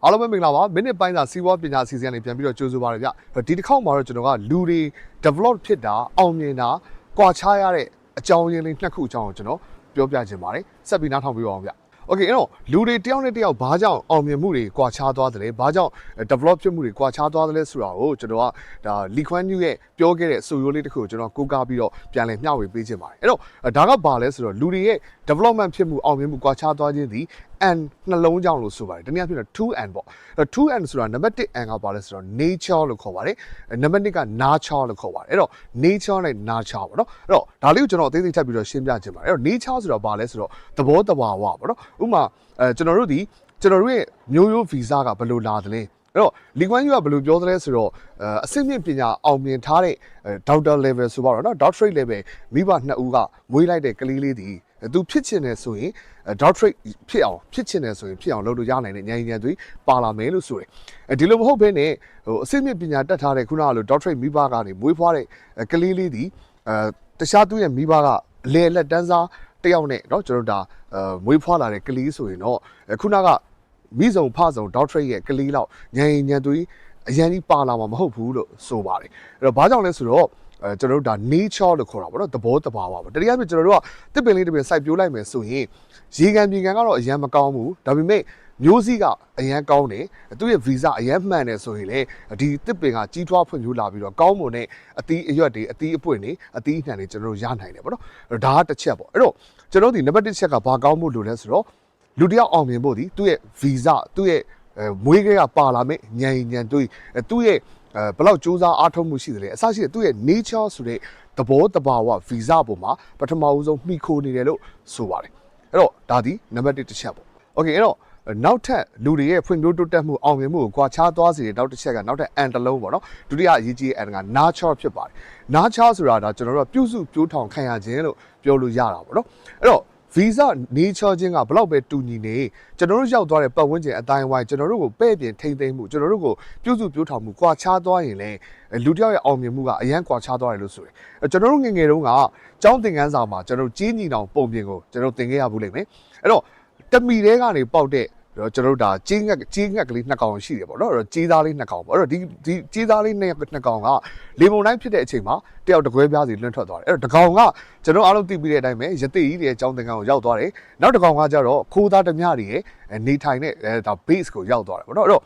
အားလုံးပဲမင်္ဂလာပါမိနစ်ပိုင်းသာစီးပွားပညာအစီအစဉ်နဲ့ပြန်ပြီးတော့ကြိုးစားပါရဗျဒီတစ်ခေါက်မှာတော့ကျွန်တော်ကလူတွေ develop ဖြစ်တာအောင်မြင်တာကွာခြားရတဲ့အကြောင်းရင်းလေးနှစ်ခုအကြောင်းကိုကျွန်တော်ပြောပြချင်ပါတယ်ဆက်ပြီးနားထောင်ပြီးအောင်ဗျโอเคအဲ့တော့လူတွေတယောက်နဲ့တယောက်ဘာကြောင့်အောင်မြင်မှုတွေကွာခြားသွားတယ်လဲဘာကြောင့် develop ဖြစ်မှုတွေကွာခြားသွားတယ်လဲဆိုတာကိုကျွန်တော်ကဒါလီခွန်းနျူရဲ့ပြောခဲ့တဲ့ဆိုရိုးလေးတစ်ခုကိုကျွန်တော်ကိုးကားပြီးတော့ပြန်လည်မျှဝေပေးခြင်းပါတယ်အဲ့တော့ဒါကဘာလဲဆိုတော့လူတွေရဲ့ development ဖြစ်မှုအောင်မြင်မှုကွာခြားသွားခြင်းဒီ and နှလုံးကြောင့်လို့ဆိုပါတယ်တနည်းအားဖြင့် 2and ပေါ့အဲ့တော့ 2and ဆိုတာနံပါတ်1 and ကဘာလဲဆိုတော့ nature လို့ခေါ်ပါတယ်နံပါတ်2က nurture လို့ခေါ်ပါတယ်အဲ့တော့ nature နဲ့ nurture ပေါ့နော်အဲ့တော့ဒါလေးကိုကျွန်တော်အသေးစိတ်ထပ်ပြီးတော့ရှင်းပြခြင်းပါတယ်အဲ့တော့ nature ဆိုတာဘာလဲဆိုတော့သဘောတဘာဝပေါ့နော်ဥပမာကျွန်တော်တို့ရဲ့မျိုးရိုးဗီဇကဘယ်လိုလာတယ်လဲအဲ့တော့လီကွမ်ယူကဘယ်လိုပြောသလဲဆိုတော့အဆင့်မြင့်ပညာအောင်မြင်ထားတဲ့ဒေါက်တာ level ဆိုပါတော့နော် doctorate level မိဘနှစ်ဦးကမွေးလိုက်တဲ့ကလေးလေးဒီသူဖြစ်ချင်တယ်ဆိုရင် doctorate ဖြစ်ချင်တယ်ဆိုရင်ဖြစ်အောင်လုပ်လို့ရနိုင်တဲ့ဉာဏ်ဉာဏ်သွေးပါလာမယ်လို့ဆိုတယ်ဒီလိုမဟုတ်ဘဲနဲ့အဆင့်မြင့်ပညာတတ်ထားတဲ့ခုနကလို doctorate မိဘကနေမွေးဖွားတဲ့ကလေးလေးဒီတခြားသူ့ရဲ့မိဘကအလေလက်တန်းစားတယောက်နဲ့เนาะကျွန်တော်ဒါမွေးဖွားလာတဲ့ကလေးဆိုရင်တော့ခုနကမိစုံဖစုံ doctorate ရဲ့ကလေးလောက်ဉာဏ်ဉာဏ်သွေးအရင်ကြီးပါလာမှာမဟုတ်ဘူးလို့ဆိုပါတယ်အဲ့တော့ဘာကြောင့်လဲဆိုတော့ကျွန်တော်တို့ဒါ nature လို့ခေါ်တာပေါ့နော်သဘောတဘာဝပေါ့တကယ်ဆိုကျွန်တော်တို့ကတစ်ပင်လေးတစ်ပင်စိုက်ပျိုးလိုက်မယ်ဆိုရင်ရေကန်မြေကန်ကတော့အရင်မကောင်းဘူးဒါပေမဲ့မျိုးစိကအရင်ကောင်းတယ်သူ့ရဲ့ visa အရင်မှန်တယ်ဆိုရင်လေဒီတစ်ပင်ကကြီးထွားဖွံ့ဖြိုးလာပြီးတော့ကောင်းမွန်တဲ့အသီးအရွက်တွေအသီးအပွင့်တွေအသီးအနှံတွေကျွန်တော်တို့ရနိုင်တယ်ပေါ့နော်ဒါကတစ်ချက်ပေါ့အဲ့တော့ကျွန်တော်ဒီနံပါတ်1ချက်ကဘာကောင်းမှုလို့လဲဆိုတော့လူတယောက်အောင်မြင်ဖို့ဒီသူ့ရဲ့ visa သူ့ရဲ့မွေးကလေးကပါလာမယ့်ဉာဏ်ဉာဏ်တွေးသူ့ရဲ့ဘလောက်စူးစမ်းအားထုတ်မှုရှိတယ်လေအစရှိတဲ့သူ့ရဲ့ nature ဆိုတဲ့သဘောတဘာဝ visa ပုံမှာပထမဦးဆုံးမှီခိုနေတယ်လို့ဆိုပါတယ်အဲ့တော့ဒါဒီနံပါတ်1တစ်ချက်ပေါ့ okay အဲ့တော့နောက်ထပ်လူတွေရဲ့ဖွံ့ဖြိုးတိုးတက်မှုအောင်မြင်မှုကိုကွာခြားသွားစေတဲ့နောက်တစ်ချက်ကနောက်ထပ် and တစ်လုံးပေါ့နော်ဒုတိယအရေးကြီးတဲ့ and က nurture ဖြစ်ပါတယ် nurture ဆိုတာဒါကျွန်တော်တို့ကပြုစုပျိုးထောင်ခံရခြင်းလို့ပြောလို့ရတာပေါ့နော်အဲ့တော့visa nature ချင်းကဘလောက်ပဲတူညီနေကျွန်တော်တို့ရောက်သွားတဲ့ပတ်ဝန်းကျင်အတိုင်းဝိုင်းကျွန်တော်တို့ကိုပဲ့ပြင်ထိမ့်သိမ်းမှုကျွန်တော်တို့ကိုပြုစုပြောထောင်မှုကွာခြားသွားရင်လည်းလူတစ်ယောက်ရဲ့အောင်မြင်မှုကအရန်ကွာခြားသွားတယ်လို့ဆိုတယ်ကျွန်တော်တို့ငယ်ငယ်တုန်းကကျောင်းသင်ခန်းစာမှာကျွန်တော်တို့ကြီးညီနောင်ပုံပြင်ကိုကျွန်တော်သင်ခဲ့ရဘူးလိမ့်မယ်အဲ့တော့တမီတဲကနေပေါက်တဲ့ကျွန်တော်တို့ဒါကြီးငက်ကလေးနှစ်ကောင်ရှိတယ်ပေါ့နော်အဲ့တော့ကြီးသားလေးနှစ်ကောင်ပေါ့အဲ့တော့ဒီကြီးသားလေးနှစ်ကောင်ကလေမုန်တိုင်းဖြစ်တဲ့အချိန်မှာတယောက်တကွဲပြားစီလွင့်ထွက်သွားတယ်အဲ့တော့တကောင်ကကျွန်တော်အားလုံးသိပြီးတဲ့အတိုင်းပဲရတိကြီးတွေအကြောင်းသင်ခန်းကိုရောက်သွားတယ်နောက်တကောင်ကကျတော့ခိုးသားဓမြတွေရဲ့နေထိုင်တဲ့ဒါ base ကိုရောက်သွားတယ်ပေါ့နော်အဲ့တော့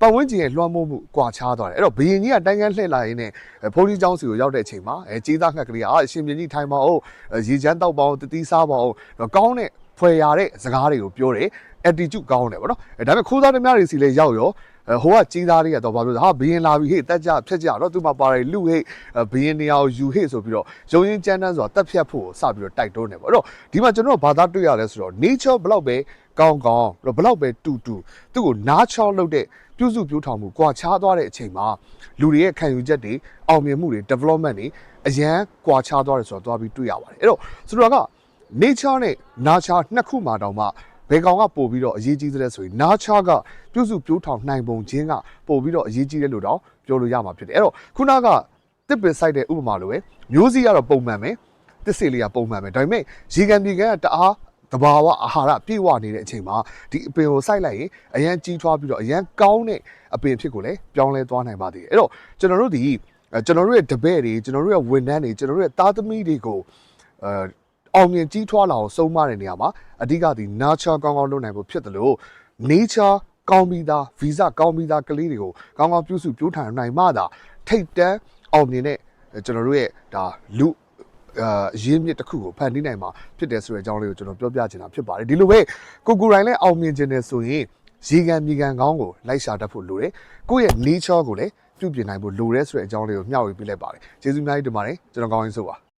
ပတ်ဝန်းကျင်ရဲ့လွှမ်းမိုးမှုကွာခြားသွားတယ်အဲ့တော့ဘရင်ကြီးကတိုင်းကန်းလှည့်လာရင်းနဲ့ဘုန်းကြီးကျောင်းစီကိုရောက်တဲ့အချိန်မှာကြီးသားငှက်ကလေးကအရှင်မြင်းကြီးထိုင်ပါအောင်ရေချမ်းတောက်ပါအောင်တတိစားပါအောင်ကောင်းတဲ့ဖွယ်ရတဲ့စကားတွေကိုပြောတယ်attitude ကောင်းတယ်ဗောနော်ဒါပေမဲ့ခိုးသားဓမြတွေစီလဲရောက်ရောဟိုကကြီးသားလေးကတော့ဘာလို့ဟာဘရင်လာပြီဟေ့တက်ကြဖြတ်ကြတော့သူ့မှာပါတယ်လူဟေ့ဘရင်နေရာကိုယူဟေ့ဆိုပြီးတော့ရုံရင်းကြမ်းတမ်းဆိုတာတက်ဖြတ်ဖို့စပြီးတော့တိုက်တွန်းတယ်ဗောအဲ့တော့ဒီမှာကျွန်တော်ဘာသာတွေ့ရလဲဆိုတော့ nature ဘလောက်ပဲကောင်းဘလောက်ပဲတူသူ့ကို nurture လုပ်တဲ့ပြုစုပြောထောင်မှုကွာခြားသွားတဲ့အချိန်မှာလူတွေရဲ့ခံယူချက်တွေအောင်မြင်မှုတွေ development တွေအရန်ကွာခြားသွားတယ်ဆိုတော့သွားပြီးတွေ့ရပါတယ်အဲ့တော့ဆိုတော့က nature နဲ့ nurture နှစ်ခုမှာတောင်မှဘယ်ကောင်ကပို့ပြီးတော့အရေးကြီးသလဲဆိုရင် nurture ကပြုစုပြောထောင်နိုင်ပုံချင်းကပို့ပြီးတော့အရေးကြီးတယ်လို့တော့ပြောလို့ရမှာဖြစ်တယ်အဲ့တော့ခုနကတစ်ပင်ဆိုင်တဲ့ဥပမာလိုပဲမျိုးစိကတော့ပုံမှန်ပဲတစ်စေလေးကပုံမှန်ပဲဒါပေမဲ့ရေကန်မြေကန်ကတအားတဘာဝအာဟာရပြည့်ဝနေတဲ့အချိန်မှာဒီအပင်ကိုစိုက်လိုက်ရင်အရန်ကြီးထွားပြီးတော့အရန်ကောင်းတဲ့အပင်ဖြစ်ကိုလည်းပြောင်းလဲသွားနိုင်ပါသေးတယ်အဲ့တော့ကျွန်တော်တို့ရဲ့တပည့်တွေကျွန်တော်တို့ရဲ့ဝန်ထမ်းတွေကျွန်တော်တို့ရဲ့သားသမီးတွေကိုအောင်မြင်ကြီးထွားလာအောင်စုံမတဲ့နေရာမှာအဓိကဒီ nurture ကောင်းကောင်းလုပ်နိုင်ဖို့ဖြစ်တယ်လို့ nature ကောင်းပြီးသား visa ကောင်းပြီးသားကလေးတွေကိုကောင်းကောင်းပြုစုပြောထောင်နိုင်မှသာထိတ်တန်းအောင်မြင်တဲ့ကျွန်တော်တို့ရဲ့ဒါလူရင်းမြစ်တစ်ခုကိုဖန်တီးနိုင်မှာဖြစ်တယ်ဆိုတဲ့အကြောင်းလေးကိုကျွန်တော်ပြောပြချင်တာဖြစ်ပါတယ်ဒီလိုပဲကိုကိုတိုင်းလည်းအောင်မြင်ခြင်းတယ်ဆိုရင်ရေကန်မြေကန်ကောင်းကိုလိုက်ရှာတတ်ဖို့လိုတယ်ကိုယ့်ရဲ့ nature ကိုလည်းပြုပြင်နိုင်ဖို့လိုတယ်ဆိုတဲ့အကြောင်းလေးကိုမျှဝေပေးလိုက်ပါတယ်ကျေးဇူးအများကြီးတင်ပါတယ်ကျွန်တော်ကောင်းရင်းဆိုပါ